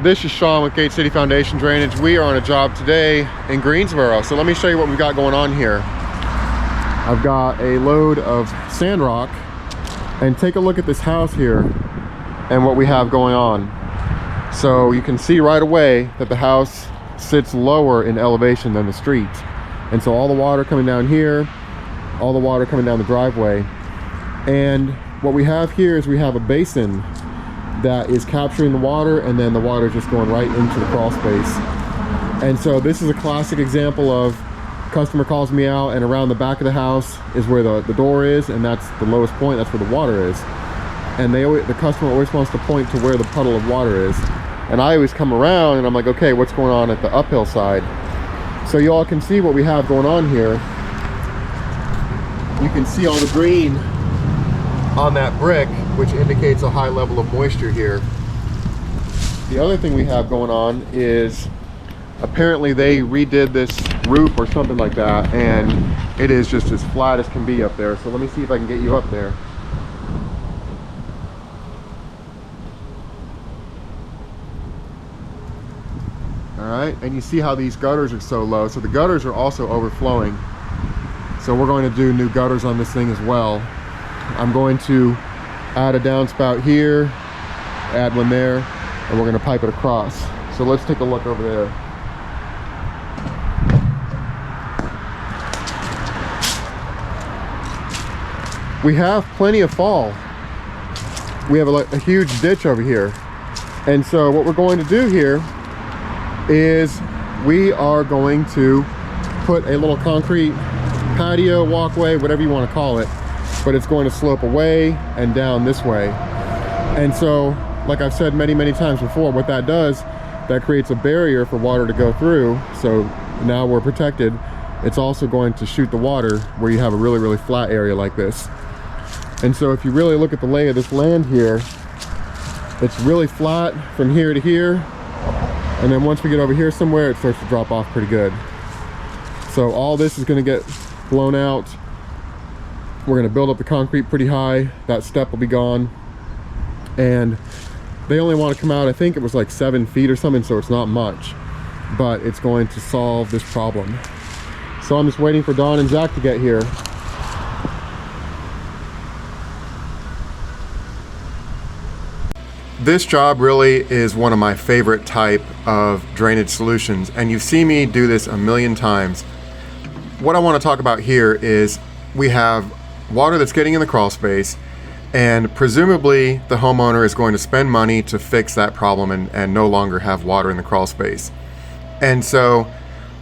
This is Sean with Gate City Foundation Drainage. We are on a job today in Greensboro. So let me show you what we've got going on here. I've got a load of sand rock, and take a look at this house here and what we have going on. So you can see right away that the house sits lower in elevation than the street. And so all the water coming down here, all the water coming down the driveway. And what we have here is we have a basin that is capturing the water, and then the water is just going right into the crawl space. And so this is a classic example of customer calls me out, and around the back of the house is where the door is, and that's the lowest point, that's where the water is. And the customer always wants to point to where the puddle of water is. And I always come around and I'm like, okay, what's going on at the uphill side? So you all can see what we have going on here. You can see all the green on that brick, which indicates a high level of moisture here. The other thing we have going on is apparently they redid this roof or something like that, and it is just as flat as can be up there. So let me see if I can get you up there. All right, and you see how these gutters are so low. So the gutters are also overflowing. So we're going to do new gutters on this thing as well. I'm going to add a downspout here, add one there, and we're going to pipe it across. So let's take a look over there. We have plenty of fall. We have a huge ditch over here. And so what we're going to do here is we are going to put a little concrete patio, walkway, whatever you want to call it, but it's going to slope away and down this way. And so, like I've said many times before, what that does, that creates a barrier for water to go through. So now we're protected. It's also going to shoot the water where you have a really flat area like this. And so if you really look at the lay of this land here, it's really flat from here to here. And then once we get over here somewhere, it starts to drop off pretty good. So all this is going to get blown out. We're going to build up the concrete pretty high. That step will be gone. And they only want to come out, I think it was like 7 feet or something, so it's not much. But it's going to solve this problem. So I'm just waiting for Don and Zach to get here. This job really is one of my favorite type of drainage solutions, and you've seen me do this a million times. What I want to talk about here is we have water that's getting in the crawl space, and presumably the homeowner is going to spend money to fix that problem and no longer have water in the crawl space. And so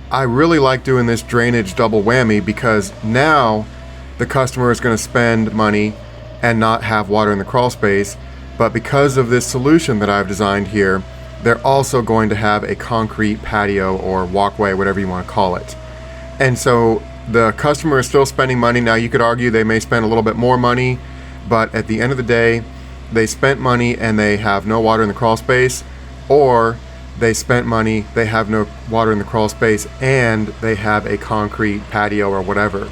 I really like doing this drainage double whammy, because now the customer is going to spend money and not have water in the crawl space. But because of this solution that I've designed here, they're also going to have a concrete patio or walkway, whatever you want to call it. And so the customer is still spending money. Now you could argue they may spend a little bit more money, but at the end of the day, they spent money and they have no water in the crawl space, or they spent money, they have no water in the crawl space, and they have a concrete patio or whatever.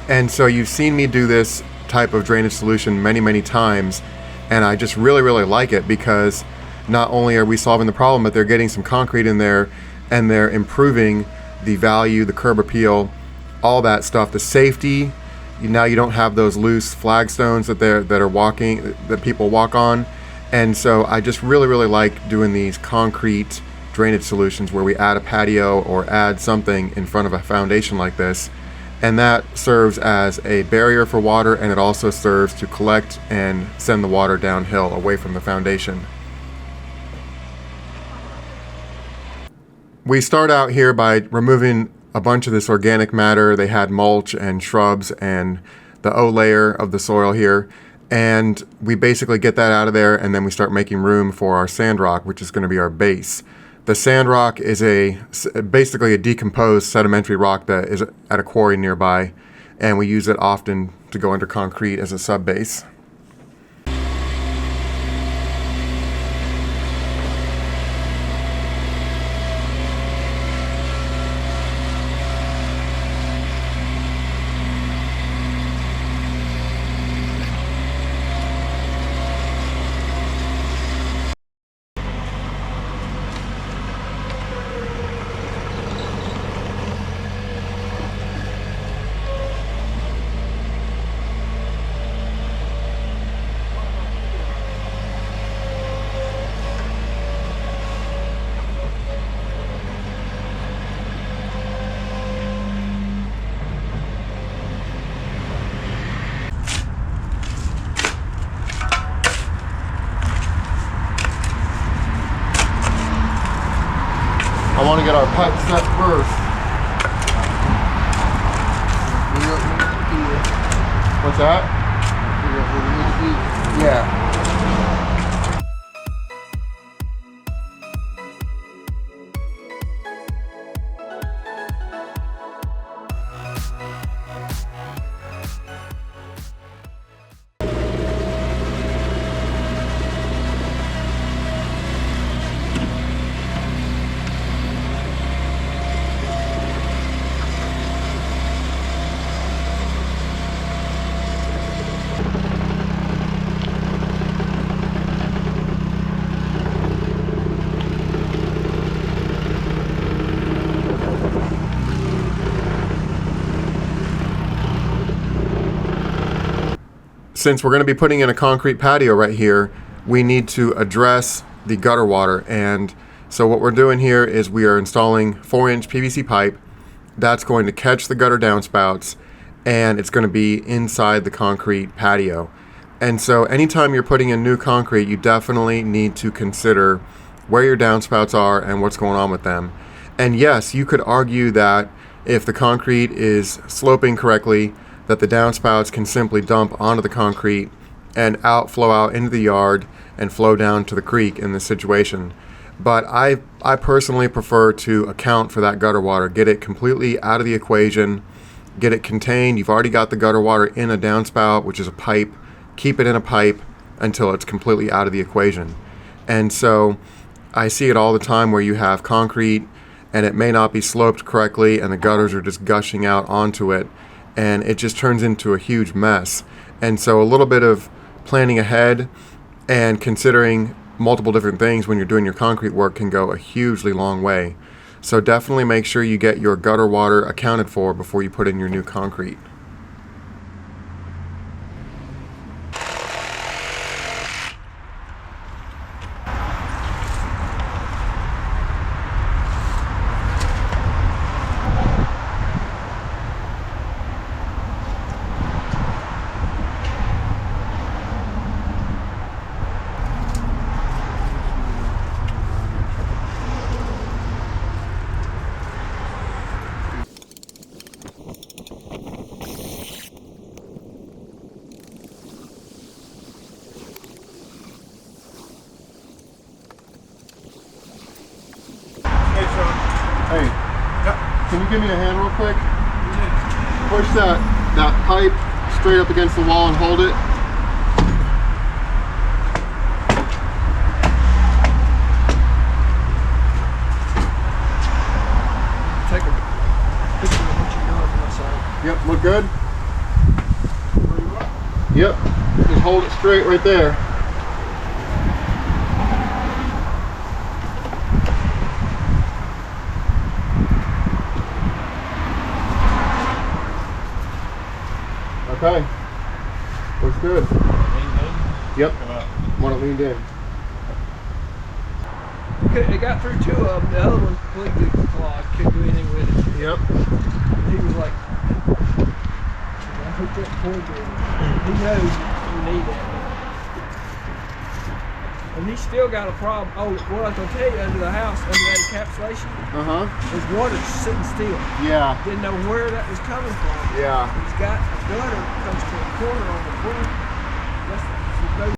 And so you've seen me do this type of drainage solution many times. And I just really like it, because not only are we solving the problem, but they're getting some concrete in there, and they're improving the value, the curb appeal, all that stuff, the safety. Now you don't have those loose flagstones that people walk on. And so I just really like doing these concrete drainage solutions where we add a patio or add something in front of a foundation like this. And that serves as a barrier for water, and it also serves to collect and send the water downhill away from the foundation. We start out here by removing a bunch of this organic matter. They had mulch and shrubs and the O layer of the soil here. And we basically get that out of there, and then we start making room for our sand rock, which is going to be our base. The sand rock is basically a decomposed sedimentary rock that is at a quarry nearby, and we use it often to go under concrete as a sub-base. I want to get our pipe set first. What's that? Yeah. Since we're going to be putting in a concrete patio right here, we need to address the gutter water. And so what we're doing here is we are installing 4-inch PVC pipe that's going to catch the gutter downspouts, and it's going to be inside the concrete patio. And so anytime you're putting in new concrete, you definitely need to consider where your downspouts are and what's going on with them. And yes, you could argue that if the concrete is sloping correctly, that the downspouts can simply dump onto the concrete and flow out into the yard and flow down to the creek in this situation. But I personally prefer to account for that gutter water, get it completely out of the equation, get it contained. You've already got the gutter water in a downspout, which is a pipe. Keep it in a pipe until it's completely out of the equation. And so I see it all the time where you have concrete and it may not be sloped correctly and the gutters are just gushing out onto it, and it just turns into a huge mess. And so a little bit of planning ahead and considering multiple different things when you're doing your concrete work can go a hugely long way. So definitely make sure you get your gutter water accounted for before you put in your new concrete. Hey, can you give me a hand real quick? Push that pipe straight up against the wall and hold it. Take a picture of what you're doing from my side. Yep, look good? Yep, just hold it straight right there. Okay, looks good. Yep, want it leaned in. It got through 2 of them. The other one completely clogged. Couldn't do anything with it. Yep. He was like, I hooked that cord in. He knows you need that. And he still got a problem. Oh, what I was going to tell you, under the house, under that encapsulation, there's water sitting still. Yeah. Didn't know where that was coming from. Yeah. He's got a gutter that comes to a corner on the front. That's no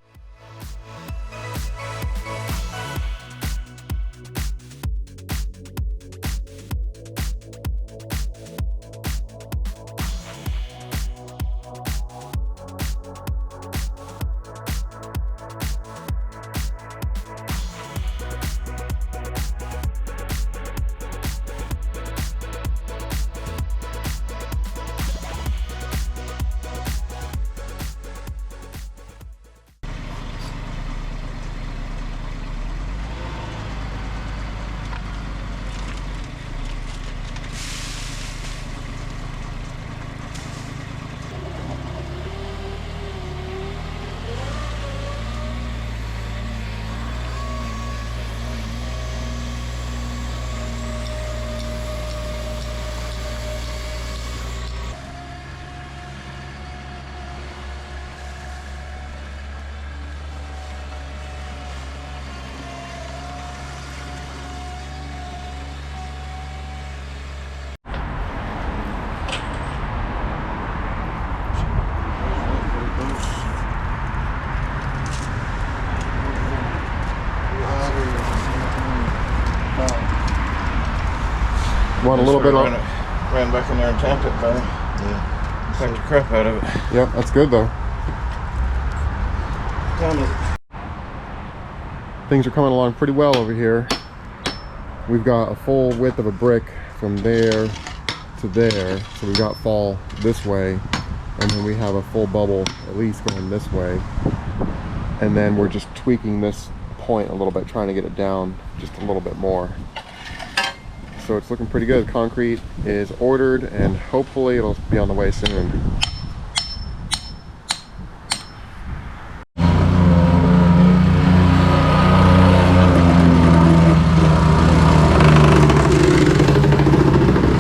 Want a little bit of... Ran back in there and tamped it, buddy. Yeah. Packed the crap out of it. Yep, that's good though. Things are coming along pretty well over here. We've got a full width of a brick from there to there. So we've got fall this way. And then we have a full bubble at least going this way. And then we're just tweaking this point a little bit, trying to get it down just a little bit more. So it's looking pretty good. Concrete is ordered and hopefully it'll be on the way soon.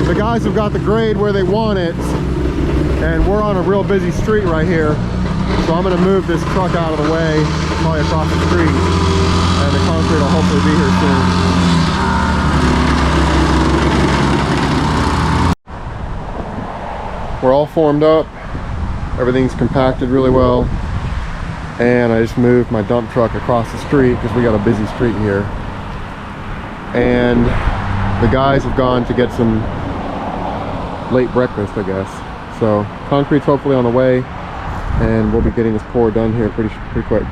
The guys have got the grade where they want it, and we're on a real busy street right here. So I'm going to move this truck out of the way, probably across the street, and the concrete will hopefully be here soon. We're all formed up, everything's compacted really well, and I just moved my dump truck across the street because we got a busy street here. And the guys have gone to get some late breakfast, I guess. So concrete's hopefully on the way, and we'll be getting this pour done here pretty quick.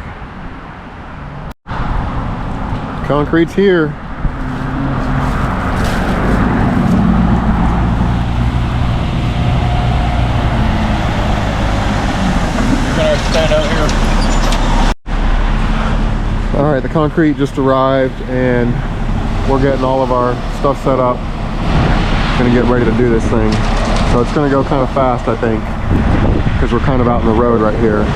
Concrete's here. Stand out here. All right, the concrete just arrived and we're getting all of our stuff set up. Gonna get ready to do this thing. So it's gonna go kind of fast, I think, because we're kind of out in the road right here.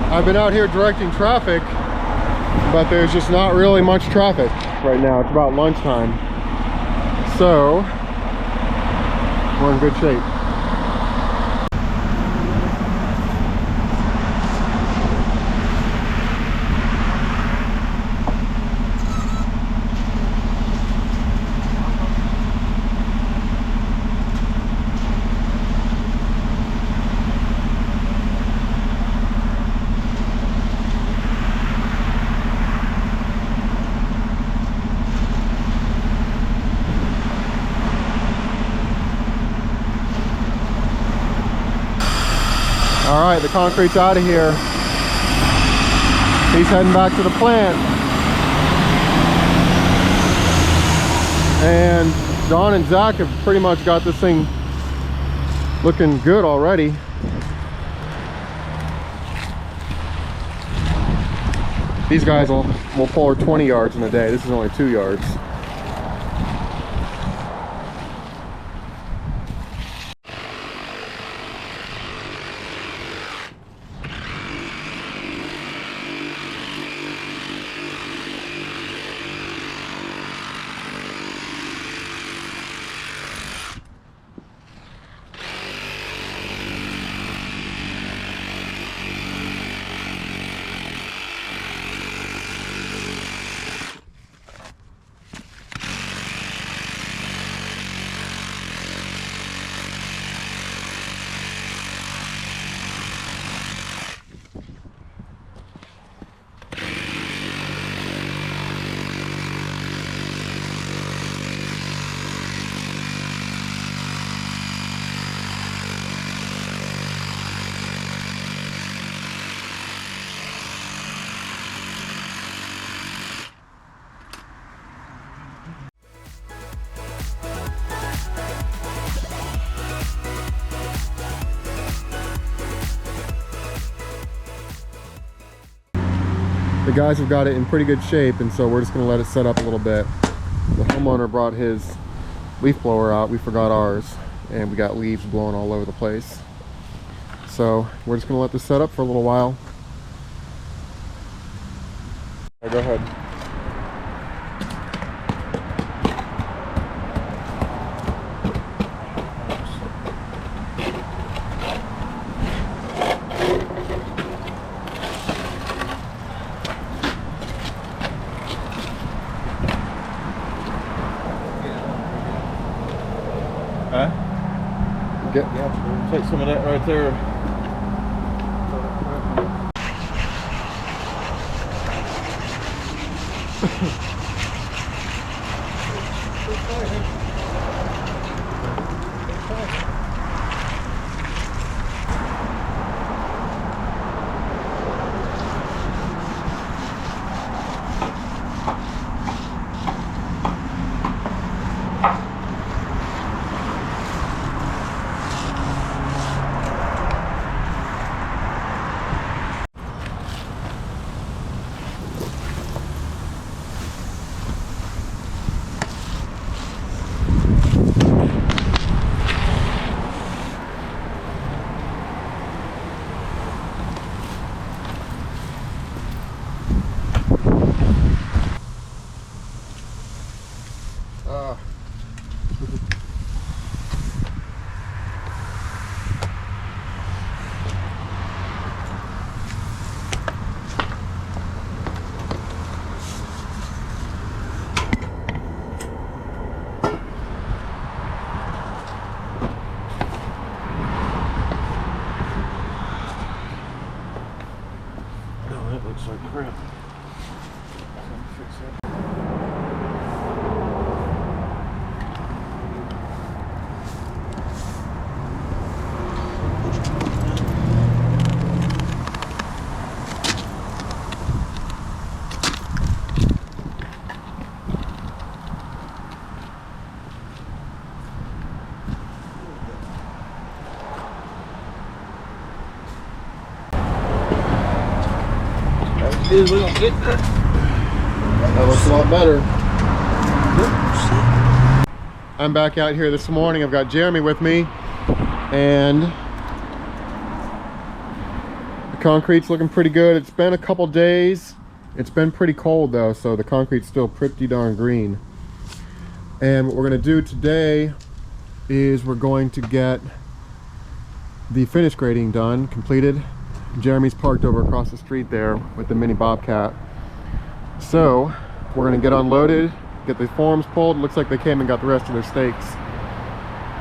I've been out here directing traffic, but there's just not really much traffic right now. It's about lunchtime. So, we're in good shape. All right, the concrete's out of here. He's heading back to the plant. And Don and Zach have pretty much got this thing looking good already. These guys will pour 20 yards in a day. This is only 2 yards. the guys have got it in pretty good shape, and so we're just going to let it set up a little bit. The homeowner brought his leaf blower out. We forgot ours, and we got leaves blowing all over the place. So we're just going to let this set up for a little while. Right, go ahead. Huh? Yeah, take some of that right there. Looks like crap. Fix that. Dude, we gonna get that. That looks a lot better. I'm back out here this morning. I've got Jeremy with me, and the concrete's looking pretty good. It's been a couple days. It's been pretty cold though, so the concrete's still pretty darn green. And what we're gonna do today is we're going to get the finish grading done, completed. Jeremy's parked over across the street there with the mini Bobcat. So we're gonna get unloaded, get the forms pulled. Looks like they came and got the rest of their stakes.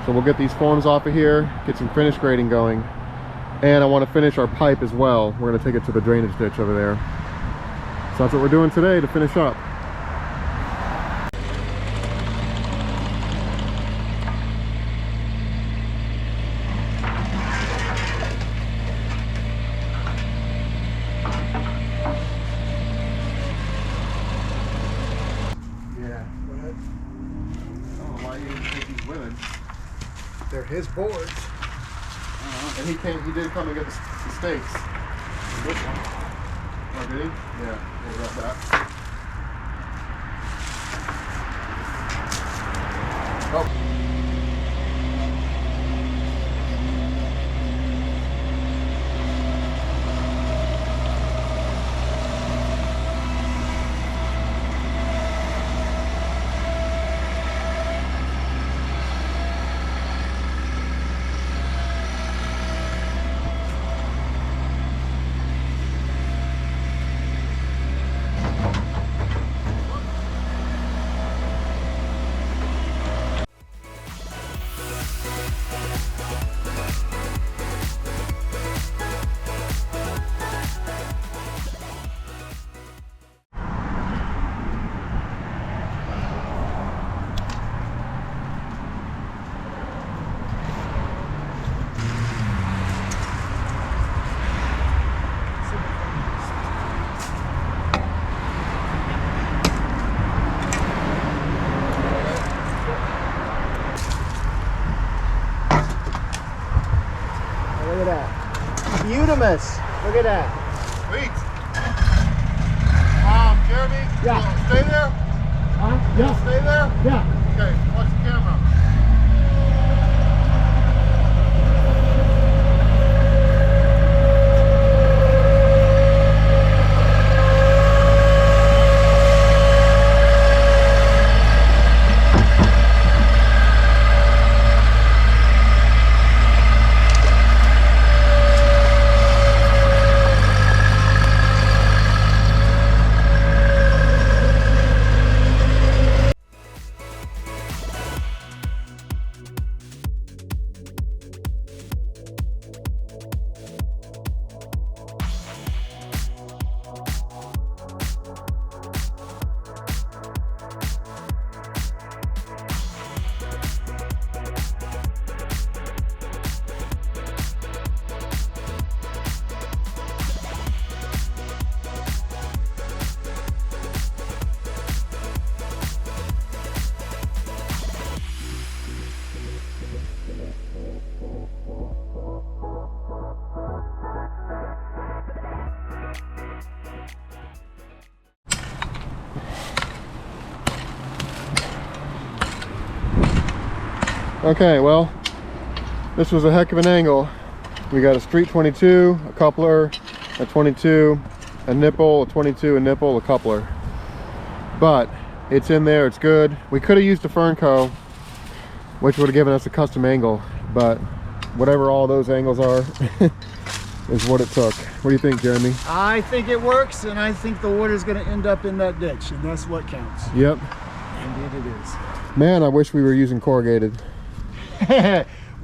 So we'll get these forms off of here, get some finish grading going. And I want to finish our pipe as well. We're gonna take it to the drainage ditch over there. So that's what we're doing today to finish up. They're his boards. And he did come and get the stakes. This one. Oh, did he? Yeah, we'll grab that. Oh. Look at that. Beautimus. Look at that. Sweet. Jeremy, Yeah. stay there. Yeah. Stay there. Yeah. Okay, watch the camera. Okay, well, this was a heck of an angle. We got a street 22, a coupler, a 22, a nipple, a 22, a nipple, a coupler. But it's in there, it's good. We could have used a Fernco, which would have given us a custom angle, but whatever all those angles are is what it took. What do you think, Jeremy? I think it works, and I think the water's going to end up in that ditch, and that's what counts. Yep. Indeed it is. Man, I wish we were using corrugated.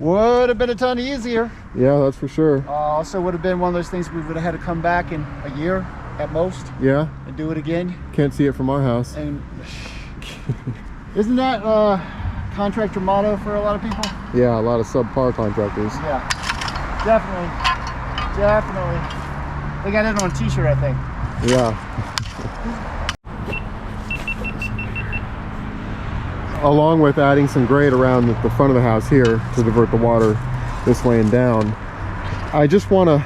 Would have been a ton easier. Yeah, that's for sure. Also would have been one of those things we would have had to come back in a year at most. Yeah. And do it again. Can't see it from our house. And isn't that contractor motto for a lot of people? Yeah, a lot of subpar contractors. Yeah, definitely. They got it on a t-shirt, I think. Yeah. Along with adding some grade around the front of the house here to divert the water this way and down, I just want to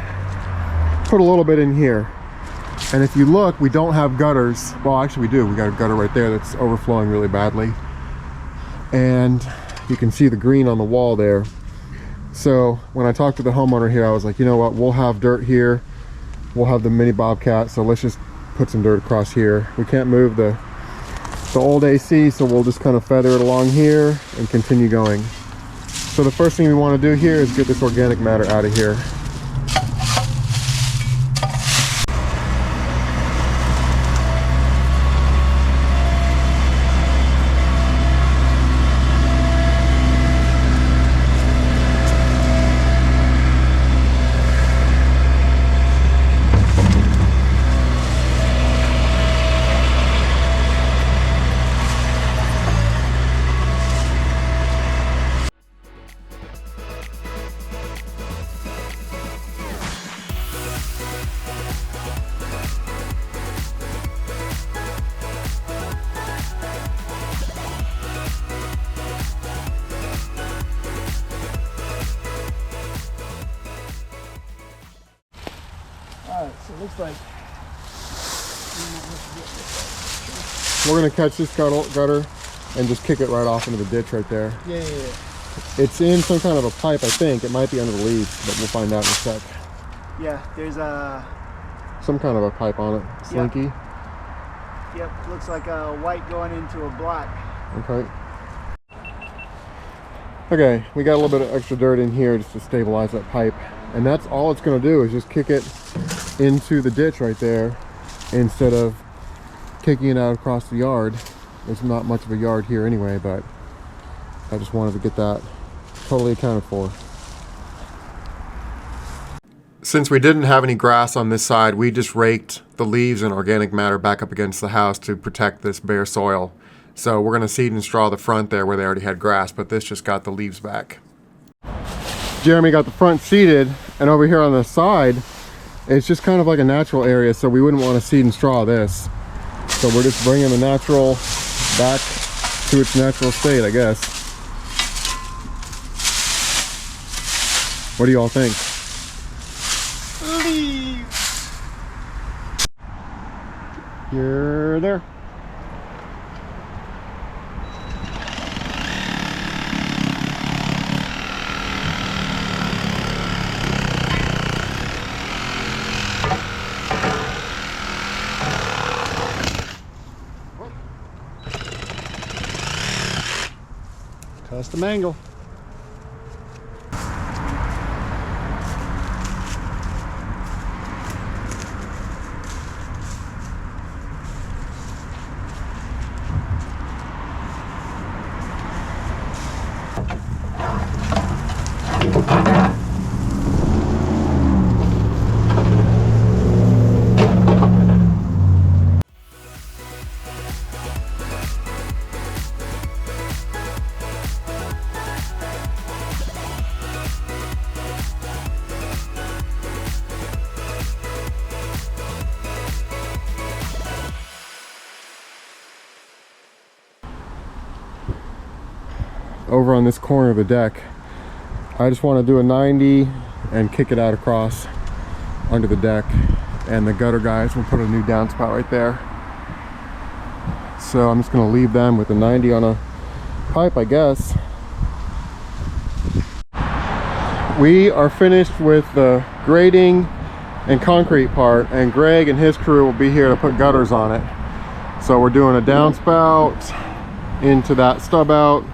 put a little bit in here. And if you look, we don't have gutters. Well, actually we do. We got a gutter right there that's overflowing really badly. And you can see the green on the wall there. So when I talked to the homeowner here, I was like, you know what, we'll have dirt here. We'll have the mini Bobcat, so let's just put some dirt across here. We can't move the old AC, so we'll just kind of feather it along here and continue going. So the first thing we want to do here is get this organic matter out of here. Alright, so it looks like We're going to catch this gutter and just kick it right off into the ditch right there. Yeah. It's in some kind of a pipe, I think. It might be under the leaves, but we'll find out in a sec. Yeah, there's a... Some kind of a pipe on it. Slinky. Yep, looks like a white going into a black. Okay. Okay, we got a little bit of extra dirt in here just to stabilize that pipe. And that's all it's going to do is just kick it into the ditch right there instead of kicking it out across the yard. There's not much of a yard here anyway, but I just wanted to get that totally accounted for. Since we didn't have any grass on this side, we just raked the leaves and organic matter back up against the house to protect this bare soil. So we're going to seed and straw the front there where they already had grass, but this just got the leaves back. Jeremy got the front seeded, and over here on the side, it's just kind of like a natural area, so we wouldn't want to seed and straw this. So we're just bringing the natural back to its natural state, I guess. What do you all think? You're there. Custom angle. Over on this corner of the deck, I just want to do a 90 and kick it out across under the deck, and the gutter guys will put a new downspout right there. So I'm just going to leave them with a 90 on a pipe, I guess. We are finished with the grading and concrete part, and Greg and his crew will be here to put gutters on it. So we're doing a downspout into that stub out,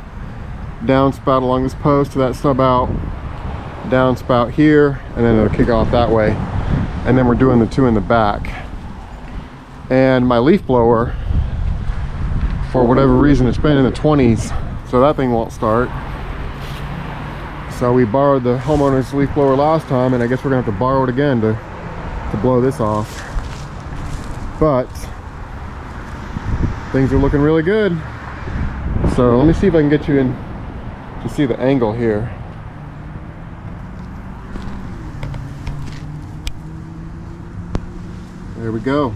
downspout along this post to that stub out, downspout here, and then it'll kick off that way. And then we're doing the two in the back. And my leaf blower, for whatever reason, it's been in the 20s, so that thing won't start. So we borrowed the homeowner's leaf blower last time, and I guess we're gonna have to borrow it again to blow this off. But things are looking really good. So let me see if I can get you in to see the angle here. There we go.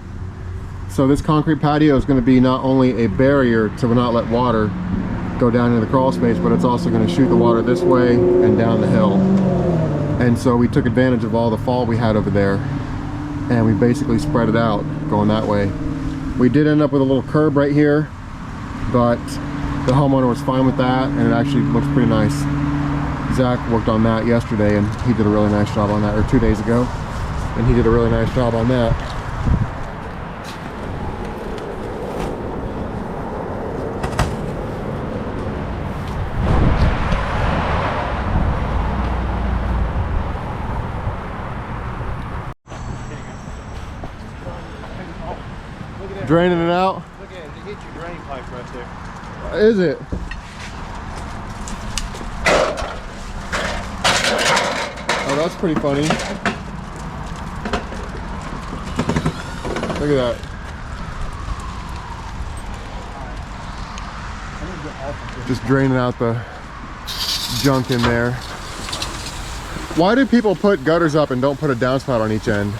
So this concrete patio is going to be not only a barrier to not let water go down into the crawl space, but it's also going to shoot the water this way and down the hill. And so we took advantage of all the fall we had over there, and we basically spread it out going that way. We did end up with a little curb right here, but the homeowner was fine with that, and it actually looks pretty nice. Zach worked on that yesterday, and he did a really nice job on that, or 2 days ago, and he did a really nice job on that. Draining it out? Look at it, it hit your drain pipe right there. Is it? Oh, that's pretty funny. Look at that. Just draining out the junk in there. Why do people put gutters up and don't put a downspout on each end?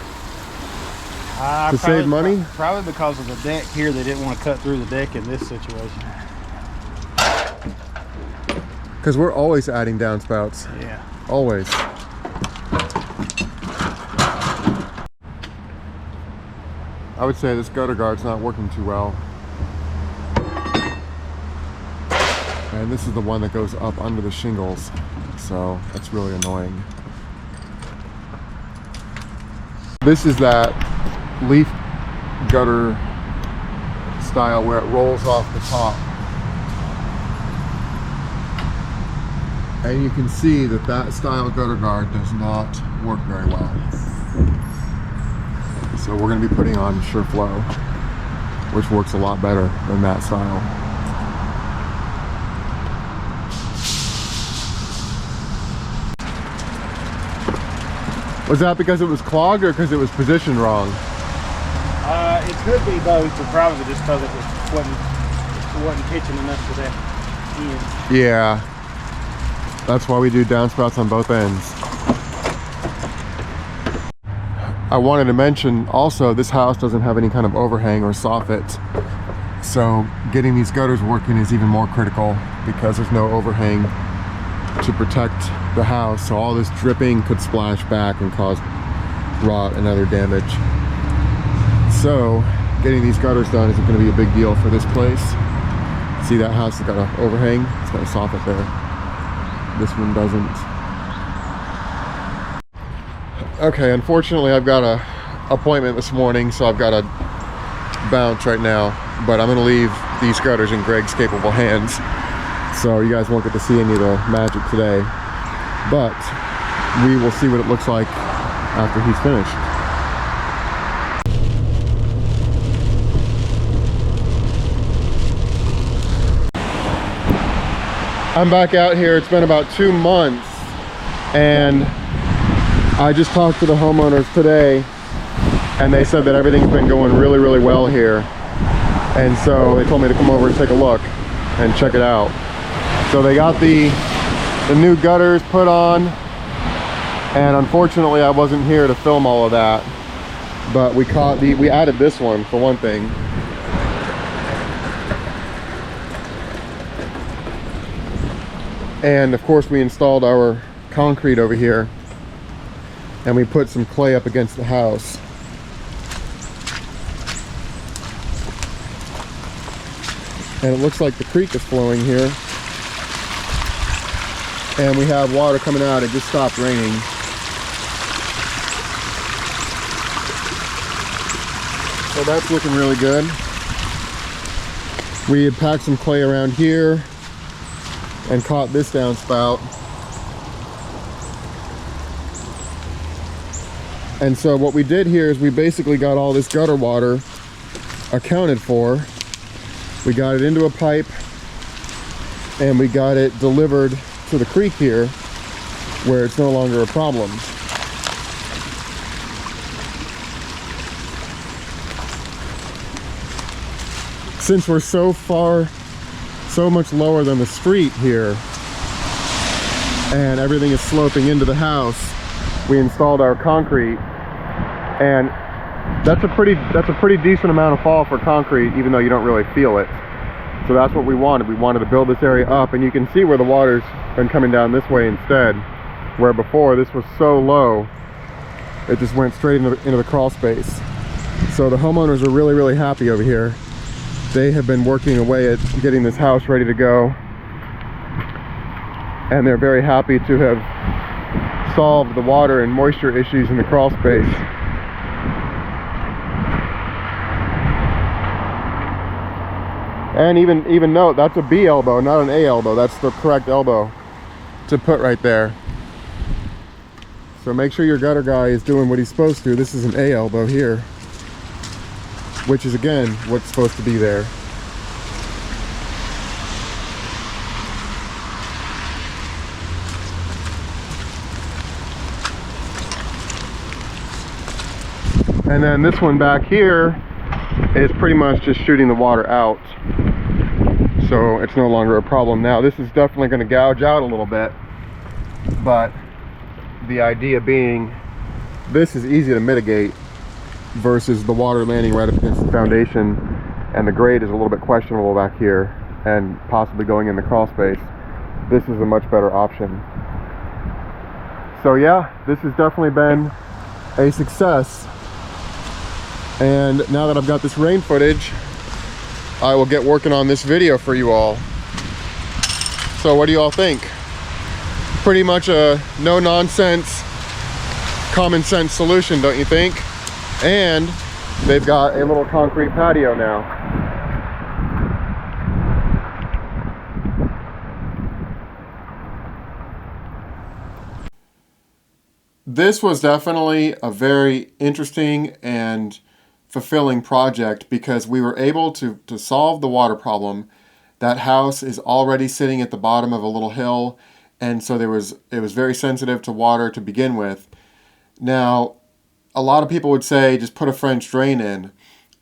To save money? Probably because of the deck here. They didn't want to cut through the deck in this situation. Because we're always adding downspouts. Yeah. Always. I would say this gutter guard's not working too well. And this is the one that goes up under the shingles. So that's really annoying. This is that leaf gutter style where it rolls off the top, and you can see that that style gutter guard does not work very well. So we're going to be putting on SureFlow, which works a lot better than that style. Was that because it was clogged or because it was positioned wrong? It could be both, but probably just because it wasn't pitching enough to that end. Yeah, that's why we do downspouts on both ends. I wanted to mention also, this house doesn't have any kind of overhang or soffit, so getting these gutters working is even more critical because there's no overhang to protect the house, so all this dripping could splash back and cause rot and other damage. So getting these gutters done isn't going to be a big deal for this place. See that house has got an overhang? It's got a soffit there. This one doesn't. Okay, unfortunately I've got a appointment this morning, so I've got to bounce right now. But I'm going to leave these gutters in Greg's capable hands. So you guys won't get to see any of the magic today. But we will see what it looks like after he's finished. I'm back out here. It's been about 2 months, and I just talked to the homeowners today, and they said that everything's been going really, really well here. And so they told me to come over and take a look and check it out. So they got the new gutters put on, and unfortunately I wasn't here to film all of that, but we added this one for one thing. And of course we installed our concrete over here, and we put some clay up against the house. And it looks like the creek is flowing here. And we have water coming out. It just stopped raining. So that's looking really good. We had packed some clay around here and caught this downspout. And so what we did here is we basically got all this gutter water accounted for. We got it into a pipe, and we got it delivered to the creek here, where it's no longer a problem. Since we're so much lower than the street here, and everything is sloping into the house, we installed our concrete, and that's a pretty decent amount of fall for concrete, even though you don't really feel it. So that's what we wanted. We wanted to build this area up, and you can see where the water's been coming down this way instead, where before this was so low it just went straight into the crawl space. So the homeowners are really, really happy over here. They have been working away at getting this house ready to go, and they're very happy to have solved the water and moisture issues in the crawl space. And even note, that's a B elbow, not an A elbow. That's the correct elbow to put right there. So make sure your gutter guy is doing what he's supposed to. This is an A elbow here, which is again what's supposed to be there. And then this one back here is pretty much just shooting the water out, so it's no longer a problem. Now this is definitely going to gouge out a little bit, but the idea being this is easy to mitigate versus the water landing right up against the foundation, and the grade is a little bit questionable back here and possibly going in the crawl space. This is a much better option. So yeah, this has definitely been a success. And now that I've got this rain footage, I will get working on this video for you all. So what do you all think? Pretty much a no-nonsense, common-sense solution, don't you think? And they've got a little concrete patio now. This was definitely a very interesting and fulfilling project, because we were able to solve the water problem. That house is already sitting at the bottom of a little hill, and so it was very sensitive to water to begin with. Now, a lot of people would say just put a French drain in,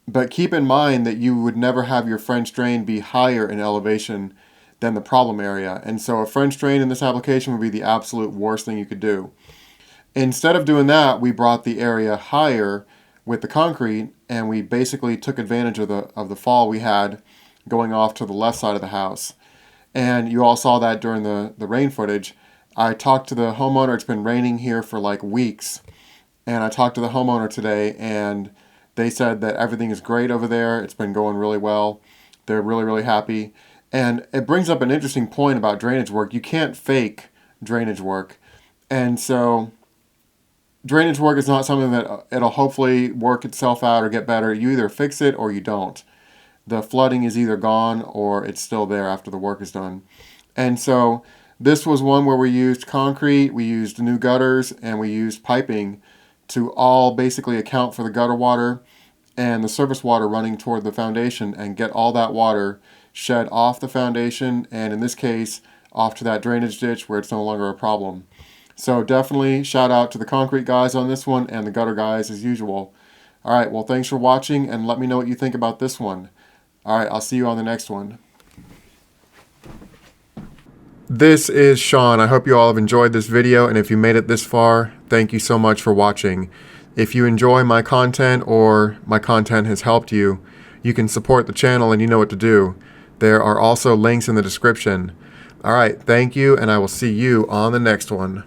but keep in mind that you would never have your French drain be higher in elevation than the problem area, and so a French drain in this application would be the absolute worst thing you could do. Instead of doing that, we brought the area higher with the concrete, and we basically took advantage of the fall we had going off to the left side of the house. And you all saw that during the rain footage. I talked to the homeowner. It's been raining here for like weeks, and I talked to the homeowner today, and They said that everything is great over there. It's been going really well. They're really, really happy. And it brings up an interesting point about drainage work. You can't fake drainage work. And so drainage work is not something that it'll hopefully work itself out or get better. You either fix it or you don't. The flooding is either gone or it's still there after the work is done. And so this was one where we used concrete, we used new gutters, and we used piping to all basically account for the gutter water and the surface water running toward the foundation and get all that water shed off the foundation, and in this case, off to that drainage ditch where it's no longer a problem. So definitely shout out to the concrete guys on this one and the gutter guys as usual. All right, well, thanks for watching, and let me know what you think about this one. All right, I'll see you on the next one. This is Sean. I hope you all have enjoyed this video, and if you made it this far, thank you so much for watching. If you enjoy my content or my content has helped you, you can support the channel and you know what to do. There are also links in the description. All right, thank you, and I will see you on the next one.